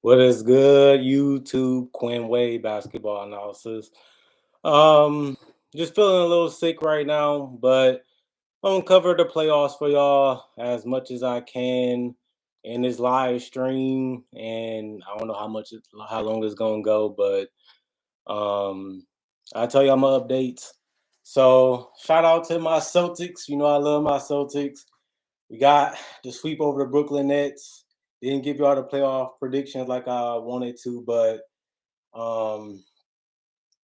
What is good, YouTube? Quinn Wade basketball analysis. Um, just feeling a little sick right now, but I'm gonna cover the playoffs for y'all as much as I can in this live stream. And I don't know how long it's gonna go, but I'll tell y'all my updates. So shout out to my Celtics. You know I love my Celtics. We got the sweep over the Brooklyn Nets. Didn't give y'all the playoff predictions like I wanted to, but um,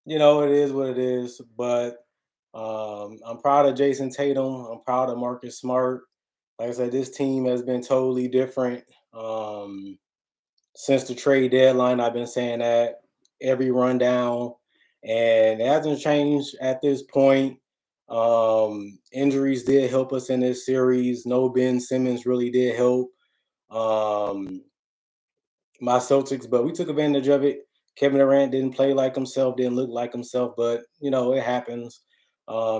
it is what it is. But I'm proud of Jason Tatum. I'm proud of Marcus Smart. Like I said, this team has been totally different since the trade deadline. I've been saying that every rundown, and it hasn't changed at this point. Injuries did help us in this series. No Ben Simmons really did help um, my Celtics, but we took advantage of it. Kevin Durant didn't play like himself, didn't look like himself, but it happens.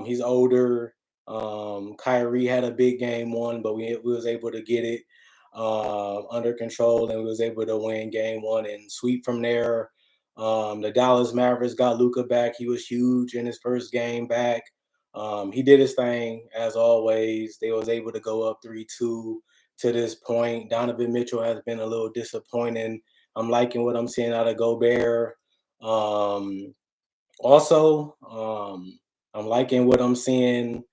He's older. Kyrie had a big game one, but we was able to get it under control, and we was able to win game one and sweep from there. The Dallas Mavericks got Luka back. He was huge in his first game back. He did his thing as always. They was able to go up 3-2 to this point. Donovan Mitchell has been a little disappointing. I'm liking what I'm seeing out of Gobert. Um, also, I'm liking what I'm seeing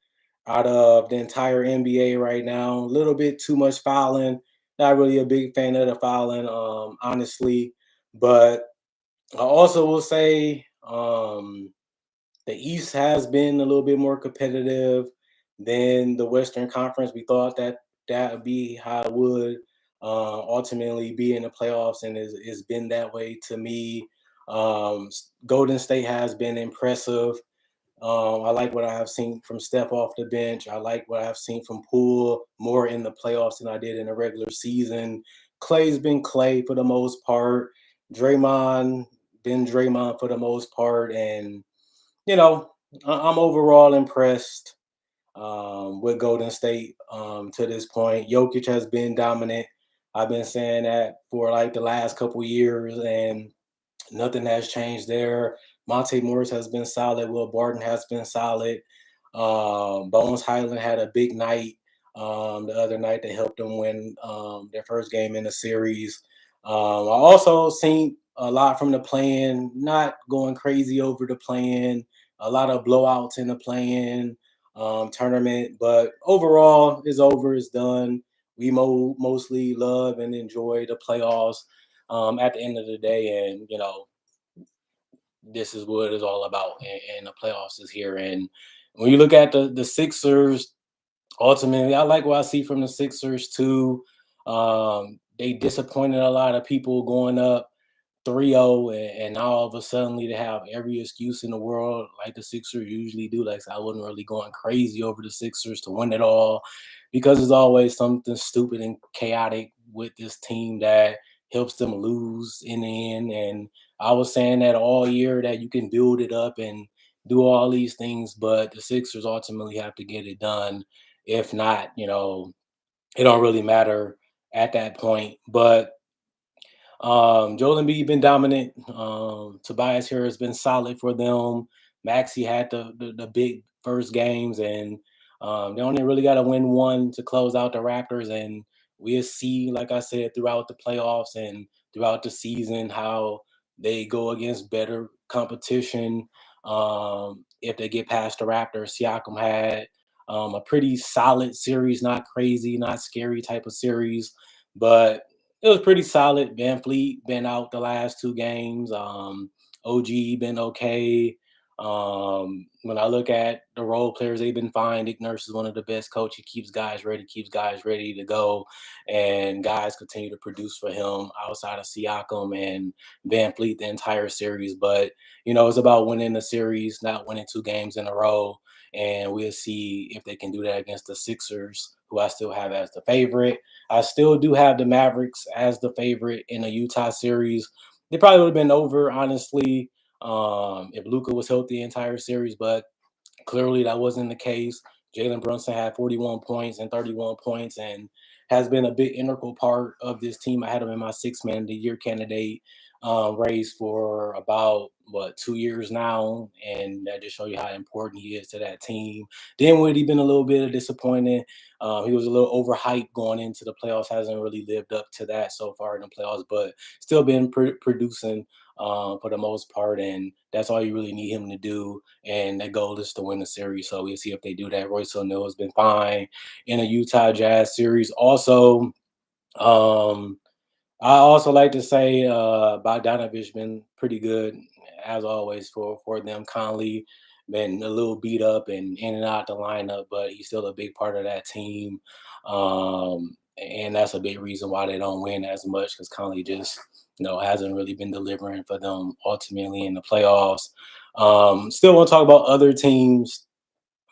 out of the entire NBA right now. A little bit too much fouling. Not really a big fan of the fouling, honestly. But I also will say the East has been a little bit more competitive than the Western Conference. We thought that would be how it would ultimately be in the playoffs, and it's been that way to me. Golden State has been impressive. I like what I have seen from Steph off the bench. I like what I've seen from Poole more in the playoffs than I did in the regular season. Clay's been Clay for the most part. Draymond been Draymond for the most part, and you know, I'm overall impressed with Golden State to this point. Jokic has been dominant. I've been saying that for like the last couple years, and nothing has changed there. Monte Morris has been solid. Will Barton has been solid. Bones Highland had a big night the other night that helped them win their first game in the series. I also seen a lot from the playing, not going crazy over the playing, a lot of blowouts in the playing tournament, but overall, it's over, it's done. We mostly love and enjoy the playoffs at the end of the day, and this is what it's all about, and the playoffs is here. And when you look at the Sixers, ultimately, I like what I see from the Sixers too. They disappointed a lot of people going up 3-0, and now all of a sudden they have every excuse in the world, like the Sixers usually do. Like I wasn't really going crazy over the Sixers to win it all, because there's always something stupid and chaotic with this team that helps them lose in the end. And I was saying that all year, that you can build it up and do all these things, but the Sixers ultimately have to get it done. If not, it don't really matter at that point. But Joel Embiid been dominant. Tobias Harris been solid for them. Maxi had the big first games, and they only really got to win one to close out the Raptors. And we'll see, like I said, throughout the playoffs and throughout the season, how they go against better competition. If they get past the Raptors, Siakam had a pretty solid series, not crazy, not scary type of series, but it was pretty solid. Van Fleet been out the last two games. OG been okay. When I look at the role players, they've been fine. Nick Nurse is one of the best coach. He keeps guys ready to go, and guys continue to produce for him outside of Siakam and Van Fleet the entire series. But it's about winning the series, not winning two games in a row. And we'll see if they can do that against the Sixers, who I still have as the favorite. I still do have the Mavericks as the favorite in the Utah series. They probably would have been over, honestly, if Luka was healthy the entire series, but clearly that wasn't the case. Jalen Brunson had 41 points and 31 points and has been a big integral part of this team. I had him in my six man of the year candidate race for about 2 years now, and that just show you how important he is to that team. Dinwiddie been a little bit of disappointing. He was a little overhyped going into the playoffs. Hasn't really lived up to that so far in the playoffs, but still been producing for the most part, and that's all you really need him to do. And the goal is to win the series. So we'll see if they do that. Royce O'Neal has been fine in a Utah Jazz series. Also, um, I also like to say Bogdanovich been pretty good as always for them. Conley been a little beat up and in and out the lineup, but he's still a big part of that team. And that's a big reason why they don't win as much because Conley just hasn't really been delivering for them ultimately in the playoffs. Still want to talk about other teams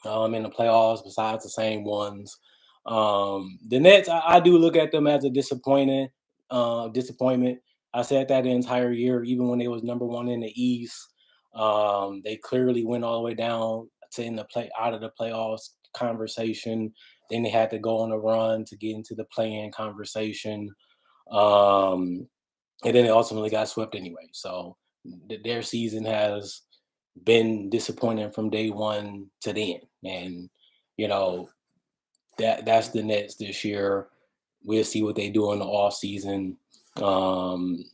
in the playoffs besides the same ones. The Nets, I do look at them as a disappointment. I said that the entire year, even when they was number one in the East. They clearly went all the way down to in the play out of the playoffs conversation. Then they had to go on a run to get into the play-in conversation. Um, and then they ultimately got swept anyway. So their season has been disappointing from day one to the end. And you know that's the Nets this year. We'll see what they do in the off season, and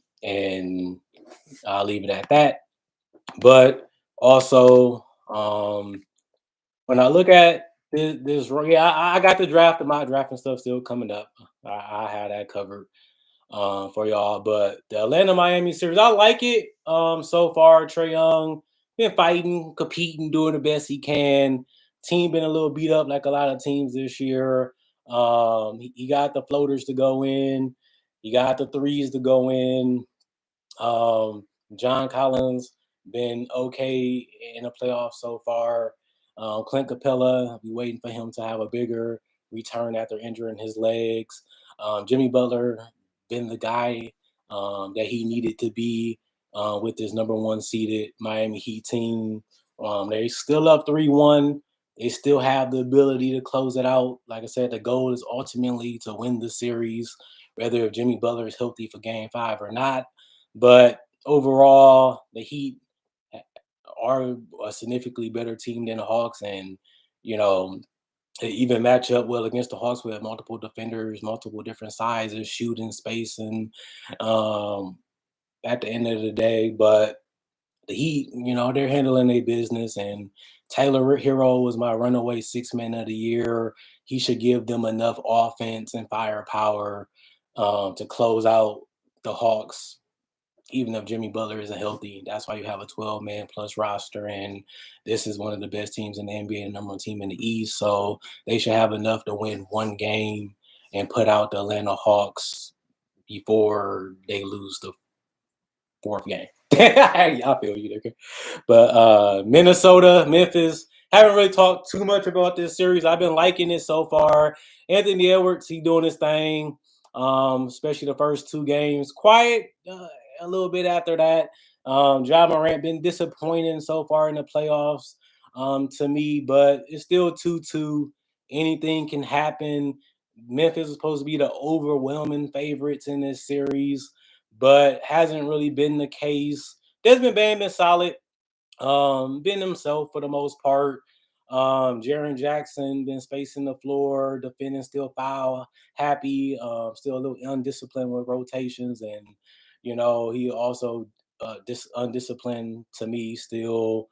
I'll leave it at that. But also, when I look at yeah, I got the draft and my drafting stuff still coming up. I had that covered for y'all. But the Atlanta Miami series, I like it so far. Trae Young been fighting, competing, doing the best he can. Team been a little beat up like a lot of teams this year. He got the floaters to go in. He got the threes to go in. Um, John Collins been okay in the playoffs so far. Clint Capella, be waiting for him to have a bigger return after injuring his legs. Jimmy Butler been the guy that he needed to be with this number one seeded Miami Heat team. They still up 3-1. They still have the ability to close it out. Like I said, the goal is ultimately to win the series, whether if Jimmy Butler is healthy for game five or not. But overall, the Heat are a significantly better team than the Hawks, and you know they even match up well against the Hawks with multiple defenders, multiple different sizes, shooting space, and um, at the end of the day, but the Heat, they're handling their business, and Taylor Hero was my runaway six man of the year. He should give them enough offense and firepower to close out the Hawks even if Jimmy Butler isn't healthy. That's why you have a 12-man plus roster, and this is one of the best teams in the NBA, the number one team in the East. So they should have enough to win one game and put out the Atlanta Hawks before they lose the fourth game. I feel you, nigga. But Minnesota, Memphis, haven't really talked too much about this series. I've been liking it so far. Anthony Edwards, he doing his thing, especially the first two games. Quiet a little bit after that. Ja Morant been disappointing so far in the playoffs to me, but it's still 2-2. Anything can happen. Memphis is supposed to be the overwhelming favorites in this series, but hasn't really been the case. Desmond Bain been solid, been himself for the most part. Jaren Jackson been spacing the floor, defending still foul happy, still a little undisciplined with rotations, and he also undisciplined to me still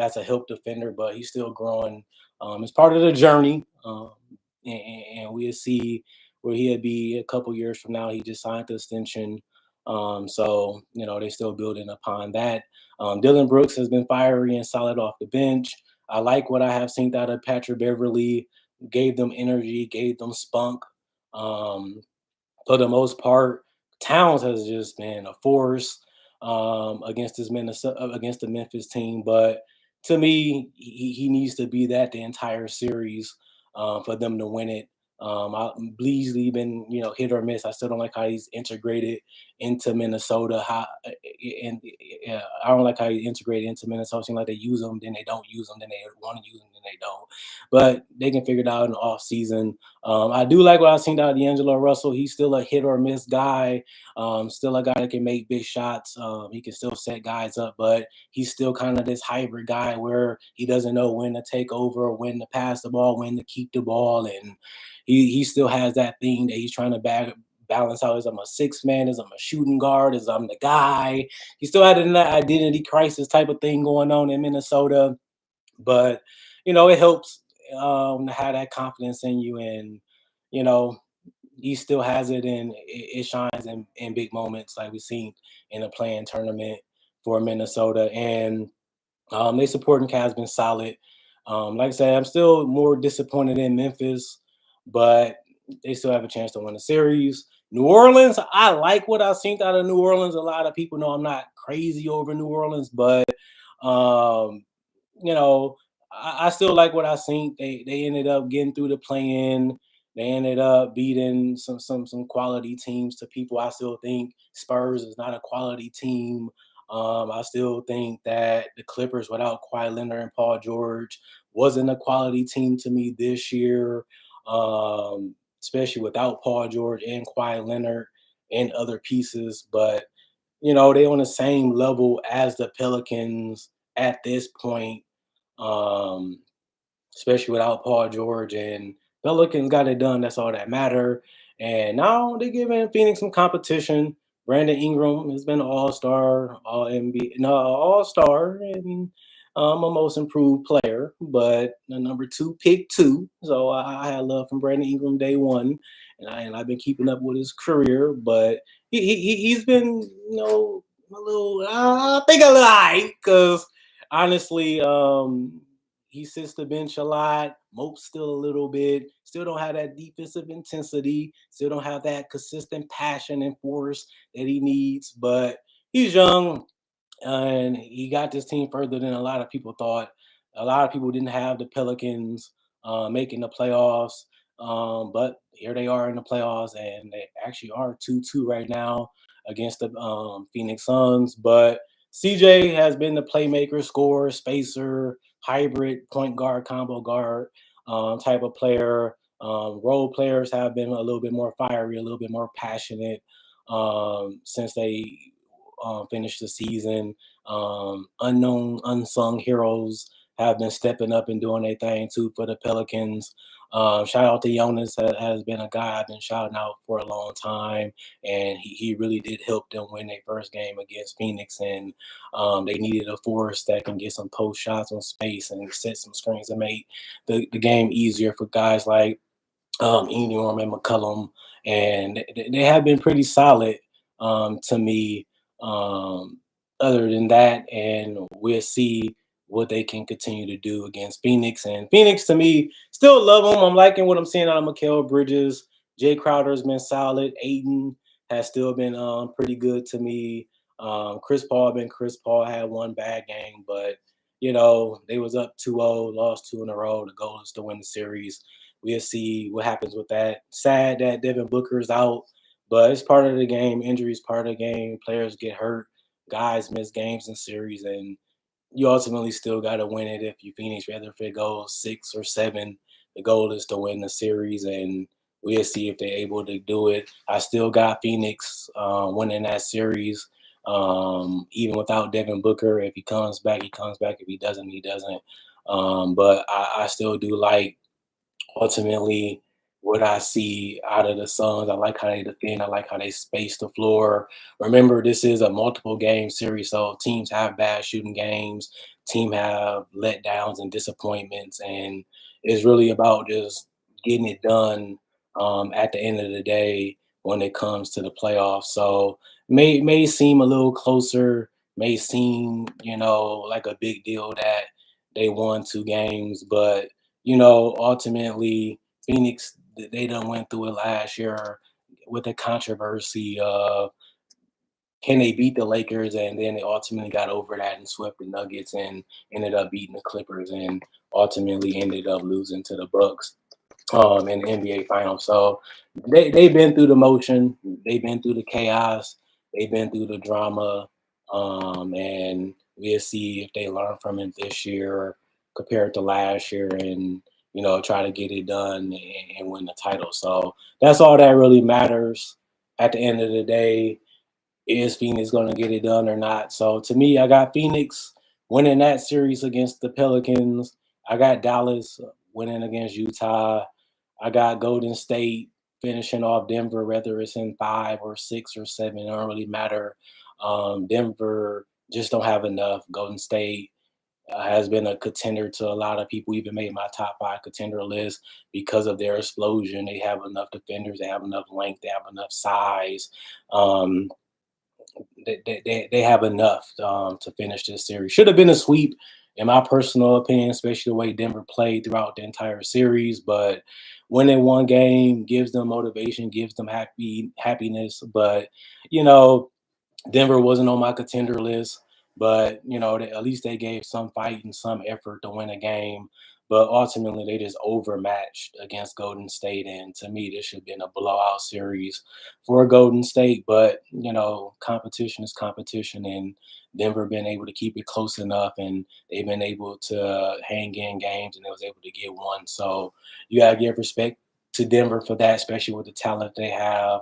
as a help defender, but he's still growing. It's part of the journey, and we'll see where he'll be a couple years from now. He just signed the extension. So they're still building upon that. Dylan Brooks has been fiery and solid off the bench. I like what I have seen out of Patrick Beverly. Gave them energy, gave them spunk. Um, for the most part, Towns has just been a force against against the Memphis team. But to me, he needs to be that the entire series for them to win it. Bleasley been hit or miss. I still don't like how he's integrated into Minnesota. I don't like how he integrated into Minnesota. Seems like they use him, then they don't use him, then they want to use him, then they don't. But they can figure it out in the off season. I do like what I've seen out of D'Angelo Russell. He's still a hit or miss guy. Still a guy that can make big shots. He can still set guys up, but he's still kind of this hybrid guy where he doesn't know when to take over, when to pass the ball, when to keep the ball, and he still has that thing that he's trying to balance out. Is I'm a six man? Is I'm a shooting guard? Is I'm the guy? He still had an identity crisis type of thing going on in Minnesota, but it helps to have that confidence in you, and you know he still has it, and it shines in big moments like we've seen in a playing tournament for Minnesota. And they supporting cast been solid. Like I said, I'm still more disappointed in Memphis, but they still have a chance to win the series. New Orleans, I like what I've seen out of New Orleans. A lot of people know I'm not crazy over New Orleans, but um, you know, I still like what I seen. They ended up getting through the play-in. They ended up beating some quality teams. To people, I still think Spurs is not a quality team. I still think that the Clippers, without Kawhi Leonard and Paul George, wasn't a quality team to me this year, especially without Paul George and Kawhi Leonard and other pieces. But they on the same level as the Pelicans at this point, um, especially without Paul George, and Pelicans got it done. That's all that matter. And now they're giving Phoenix some competition. Brandon Ingram has been an All-Star, All NBA, no All-Star, and a Most Improved Player, but the number two pick too. So I had love from Brandon Ingram day one, and I've been keeping up with his career. But he's been a little I think a little high because honestly, he sits the bench a lot, mopes still a little bit, still don't have that defensive intensity, still don't have that consistent passion and force that he needs. But he's young, and he got this team further than a lot of people thought. A lot of people didn't have the Pelicans making the playoffs, but here they are in the playoffs, and they actually are 2-2 right now against the Phoenix Suns. But CJ has been the playmaker, scorer, spacer, hybrid point guard, combo guard type of player. Role players have been a little bit more fiery, a little bit more passionate since they finished the season. Unknown, unsung heroes have been stepping up and doing their thing too for the Pelicans. Shout out to Jonas, has been a guy I've been shouting out for a long time, and he really did help them win their first game against Phoenix. And they needed a force that can get some post shots on space and set some screens and make the game easier for guys like Ingram and McCullum, and they have been pretty solid to me. Um, Other than that, and we'll see what they can continue to do against Phoenix. And Phoenix, to me, still love them. I'm liking what I'm seeing out of Mikal Bridges. Jay Crowder's been solid. Aiden has still been pretty good to me. Chris Paul been Chris Paul, had one bad game, but they was up 2-0, lost two in a row. The goal is to win the series. We'll see what happens with that. Sad that Devin Booker is out, but it's part of the game. Injuries part of the game. Players get hurt. Guys miss games and series, and you ultimately still got to win it if you finish, whether if it goes 6 or 7. The goal is to win the series, and we'll see if they're able to do it. I still got Phoenix winning that series, even without Devin Booker. If he comes back, he comes back. If he doesn't, he doesn't. But I still do like ultimately what I see out of the Suns. I like how they defend. I like how they space the floor. Remember, this is a multiple game series, so teams have bad shooting games. Team have letdowns and disappointments, and it's really about just getting it done at the end of the day when it comes to the playoffs. So may seem a little closer, may seem like a big deal that they won 2 games, but ultimately Phoenix, they done went through it last year with the controversy of can they beat the Lakers, and then they ultimately got over that and swept the Nuggets and ended up beating the Clippers and ultimately ended up losing to the Bucks in the NBA Finals. So they've been through the motion, they've been through the chaos, they've been through the drama, and we'll see if they learn from it this year. compared to last year, and try to get it done and win the title. So that's all that really matters at the end of the day. Is Phoenix going to get it done or not? So to me, I got Phoenix winning that series against the Pelicans. I got Dallas winning against Utah. I got Golden State finishing off Denver, whether it's in 5 or 6 or 7, it don't really matter. Denver just don't have enough. Golden State has been a contender to a lot of people, even made my top 5 contender list because of their explosion. They have enough defenders, they have enough length, they have enough size. Um, they have enough to finish this series. Should have been a sweep, in my personal opinion, especially the way Denver played throughout the entire series. But winning one game gives them motivation, gives them happiness. But you know, Denver wasn't on my contender list, but at least they gave some fight and some effort to win a game. But ultimately, they just overmatched against Golden State, and to me, this should have been a blowout series for Golden State. But competition is competition, and Denver been able to keep it close enough, and they've been able to hang in games, and they was able to get one. So you gotta give respect to Denver for that, especially with the talent they have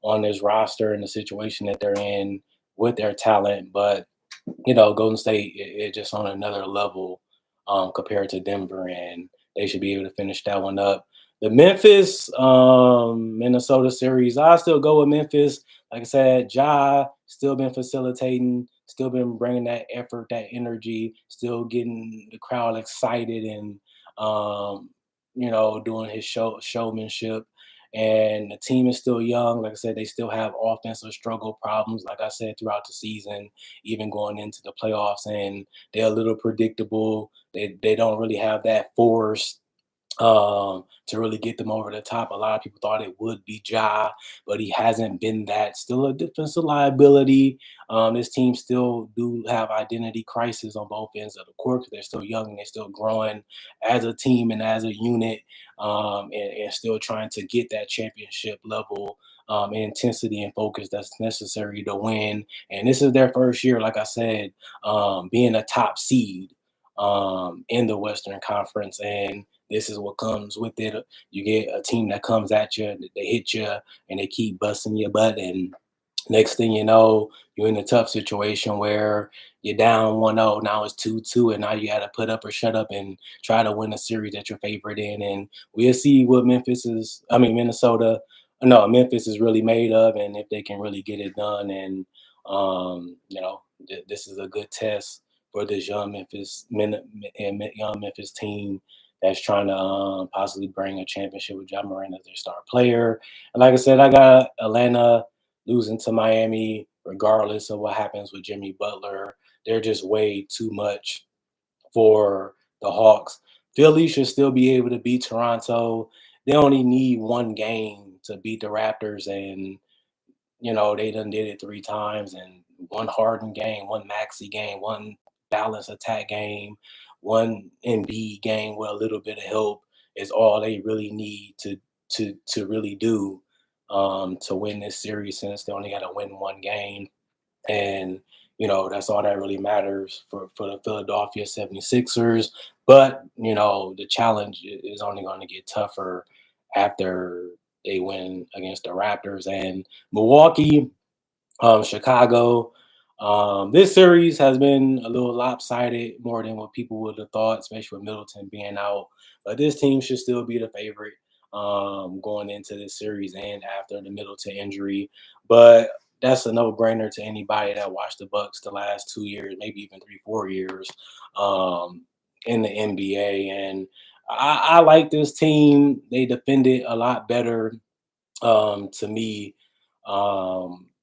on this roster and the situation that they're in with their talent. But Golden State is just on another level compared to Denver, and they should be able to finish that one up. The Memphis Minnesota series, I still go with Memphis. Like I said, Ja still been facilitating, still been bringing that effort, that energy, still getting the crowd excited, and doing his showmanship. And the team is still young. Like I said, they still have offensive struggle problems, like I said, throughout the season, even going into the playoffs. And they're a little predictable. They don't really have that force to really get them over the top. A lot of people thought it would be Ja, but he hasn't been that. Still a defensive liability. This team still do have identity crisis on both ends of the court because they're still young and they're still growing as a team and as a unit, and still trying to get that championship level intensity and focus that's necessary to win. And this is their first year, like I said, being a top seed in the Western Conference, and this is what comes with it. You get a team that comes at you, they hit you, and they keep busting your butt. And next thing you know, you're in a tough situation where you're down 1-0. Now it's 2-2, and now you got to put up or shut up and try to win a series that you're favorite in. And we'll see what Minnesota, no, Memphis is really made of, and if they can really get it done. And, this is a good test for this young Memphis team that's trying to possibly bring a championship with John Moran as their star player. And like I said, I got Atlanta losing to Miami, regardless of what happens with Jimmy Butler. They're just way too much for the Hawks. Philly should still be able to beat Toronto. They only need one game to beat the Raptors, and they done did it 3 times, and one Harden game, one Maxi game, one balanced attack game, one Embiid game with a little bit of help is all they really need to really do to win this series, since they only got to win one game. And that's all that really matters for the Philadelphia 76ers. But the challenge is only going to get tougher after they win against the Raptors. And Milwaukee, Chicago. This series has been a little lopsided, more than what people would have thought, especially with Middleton being out. But this team should still be the favorite going into this series and after the Middleton injury. But that's a no-brainer to anybody that watched the Bucks the last 2 years, maybe even 3, 4 years in the NBA. And I like this team. They defended a lot better to me,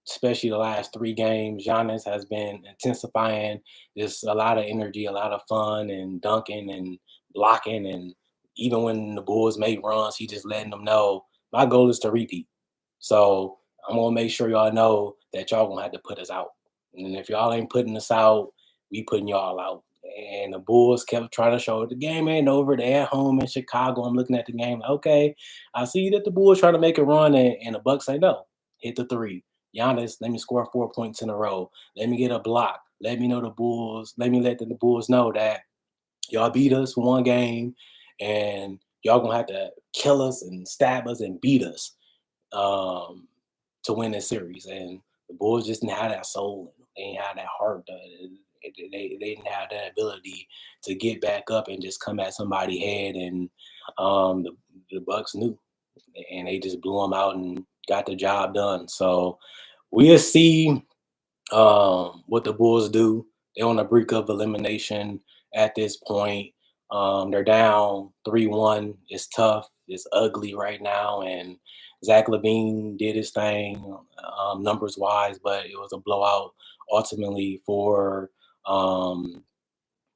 especially the last 3 games. Giannis has been intensifying just a lot of energy, a lot of fun, and dunking and blocking. And even when the Bulls made runs, he just letting them know my goal is to repeat. So I'm gonna make sure y'all know that y'all gonna have to put us out. And if y'all ain't putting us out, we putting y'all out. And the Bulls kept trying to show the game ain't over. They at home in Chicago. I'm looking at the game like, okay, I see that the Bulls trying to make a run, and the Bucks say no. Hit the three. Giannis, let me score 4 points in a row. Let me get a block. Let me know the Bulls. Let me let the Bulls know that Y'all beat us one game, and y'all gonna have to kill us and stab us and beat us um, to win this series. And the Bulls just didn't have that soul. They didn't have that heart. They didn't have that ability to get back up and just come at somebody's head. And the Bucks knew, and they just blew them out and got the job done. So we'll see what the Bulls do. They're on the brink of elimination at this point. They're down 3-1. It's tough. It's ugly right now. And Zach Levine did his thing numbers wise, but it was a blowout ultimately for um,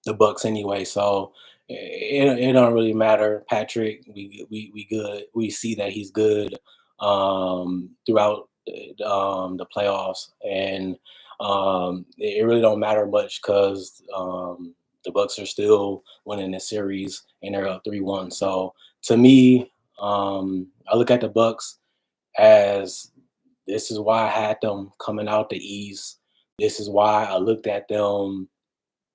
the Bucks anyway. So it don't really matter. Patrick, we good. We see that he's good throughout the playoffs, and it really don't matter much because the Bucks are still winning the series and they're up 3-1. So to me, I look at the Bucks as this is why I had them coming out the East. This is why I looked at them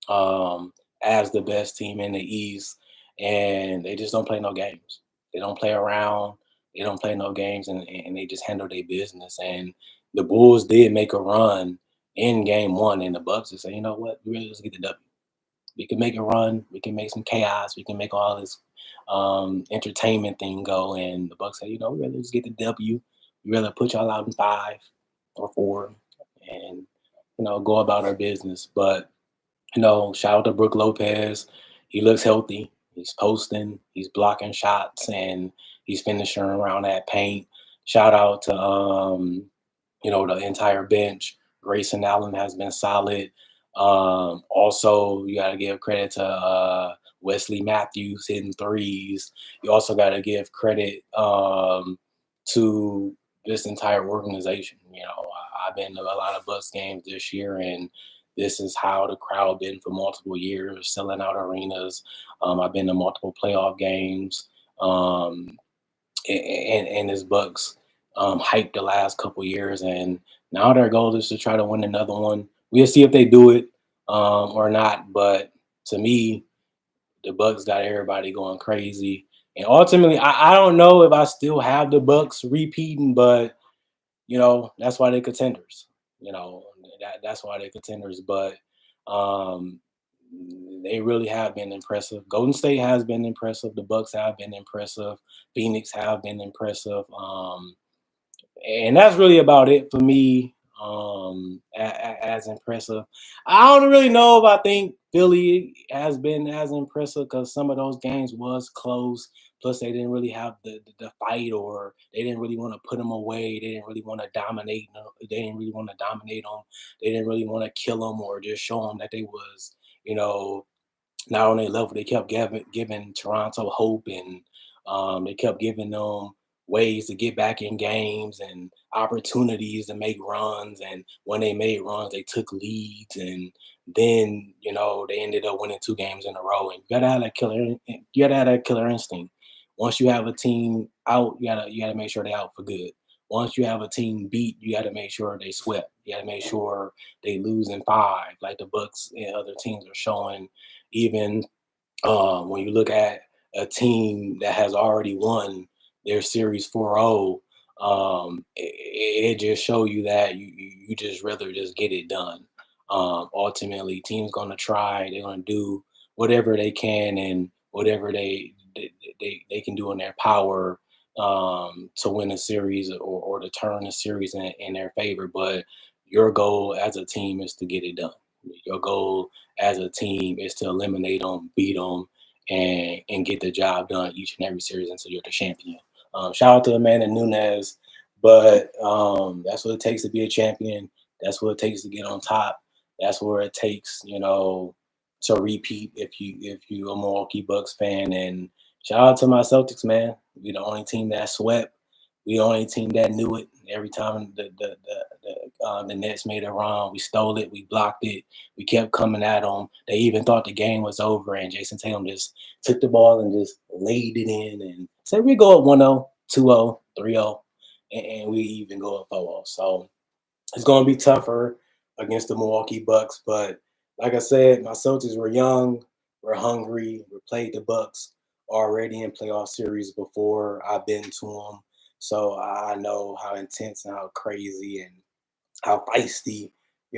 um, as the best team in the East, and they just don't play no games. They don't play around. They don't play no games, and they just handle their business. And the Bulls did make a run in Game One, and the Bucks just say, you know what, we really just get the W. We can make a run. We can make some chaos. We can make all this entertainment thing go. And the Bucks say, you know, we rather just get the W. We rather put y'all out in 5 or 4, and go about our business. But shout out to Brook Lopez. He looks healthy. He's posting. He's blocking shots, and he's finishing around that paint. Shout out to the entire bench. Grayson Allen has been solid. Also, you got to give credit to Wesley Matthews hitting threes. You also got to give credit to this entire organization. I've been to a lot of Bucks games this year, and this is how the crowd been for multiple years, selling out arenas. I've been to multiple playoff games, and this Bucks hyped the last couple years, and now their goal is to try to win another one. We'll see if they do it or not. But to me, the Bucks got everybody going crazy, and ultimately, I don't know if I still have the Bucks repeating, but that's why they're contenders. That's why they're contenders. But um, they really have been impressive. Golden State has been impressive. The Bucks have been impressive. Phoenix have been impressive. And that's really about it for me. As impressive, I don't really know if I think Philly has been as impressive because some of those games was close. Plus, they didn't really have the fight, or they didn't really want to put them away. They didn't really want to dominate. They didn't really want to dominate them. They didn't really want to kill them or just show them that they was, you know, not on their level. They kept giving Toronto hope, and they kept giving them ways to get back in games and opportunities to make runs. And when they made runs, they took leads, and then they ended up winning 2 games in a row. And you gotta have that killer. You gotta have that killer instinct. Once you have a team out, you gotta make sure they're out for good. Once you have a team beat, you gotta make sure they swept. You gotta make sure they lose in 5, like the Bucks and other teams are showing. Even when you look at a team that has already won their series 4-0, it just show you that you just rather just get it done. Ultimately, teams gonna try. They're gonna do whatever they can and whatever they can do in their power to win a series or to turn a series in their favor. But your goal as a team is to get it done. Your goal as a team is to eliminate them, beat them, and get the job done each and every series until you're the champion. Shout out to Amanda Nunes, but that's what it takes to be a champion. That's what it takes to get on top. That's where it takes, to repeat if you a Milwaukee Bucks fan. And shout out to my Celtics, man. We the only team that swept. We the only team that knew it. Every time the Nets made a run, we stole it, we blocked it, we kept coming at them. They even thought the game was over, and Jason Tatum just took the ball and just laid it in and said, we go up 1-0, 2-0, 3-0, and we even go up 4-0. So it's going to be tougher against the Milwaukee Bucks. But like I said, my Celtics were young. We're hungry. We played the Bucks already in playoff series before. I've been to them, so I know how intense and how crazy and how feisty,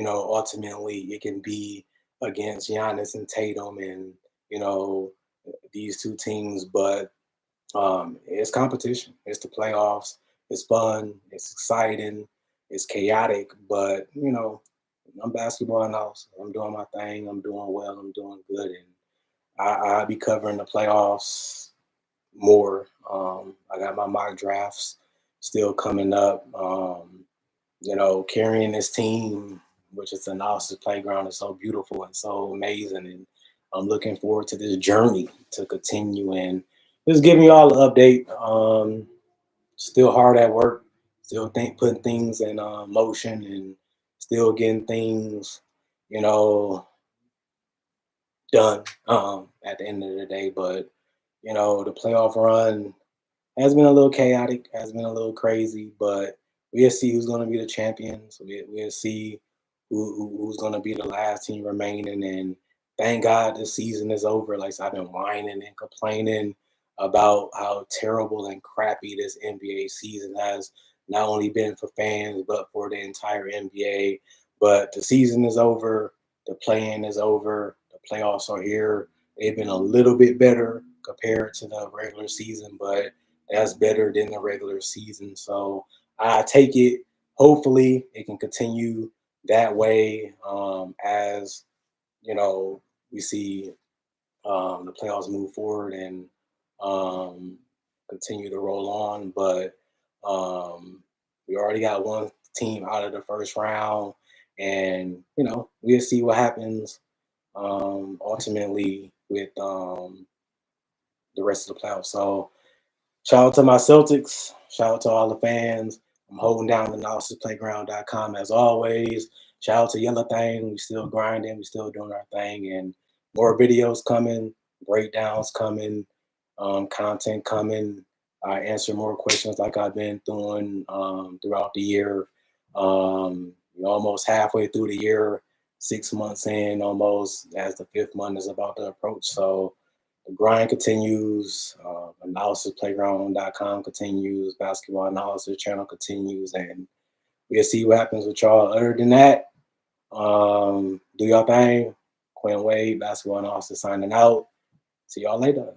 ultimately it can be against Giannis and Tatum and you know these two teams. But it's competition. It's the playoffs. It's fun. It's exciting. It's chaotic. But I'm basketball analysis. I'm doing my thing. I'm doing well. I'm doing good, and I'll be covering the playoffs more. I got my mock drafts still coming up. Carrying this team, which is analysis playground, is so beautiful and so amazing. And I'm looking forward to this journey to continue and just giving you all an update. Still hard at work, still putting things in motion and still getting things, you know, done at the end of the day. But, the playoff run has been a little chaotic, has been a little crazy, but we'll see who's going to be the champions. We'll see who's going to be the last team remaining. And thank God this season is over. Like I've been whining and complaining about how terrible and crappy this NBA season has not only been for fans, but for the entire NBA. But the season is over. The play-in is over. The playoffs are here. They've been a little bit better compared to the regular season, but that's better than the regular season. So I take it. Hopefully, it can continue that way as you know we see the playoffs move forward and um, continue to roll on. But we already got one team out of the first round, and we'll see what happens ultimately with the rest of the playoffs. So shout out to my Celtics. Shout out to all the fans. I'm holding down the analysisplayground.com as always. Shout out to Yellow Thing. We still grinding. We still doing our thing. And more videos coming, breakdowns coming, content coming. I answer more questions like I've been doing throughout the year. We're almost halfway through the year, 6 months in almost, as the fifth month is about to approach. So the grind continues. AnalysisPlayground.com continues. Basketball Analysis channel continues. And we'll see what happens with y'all. Other than that, do y'all thing. Quinn Wade, Basketball Analysis signing out. See y'all later.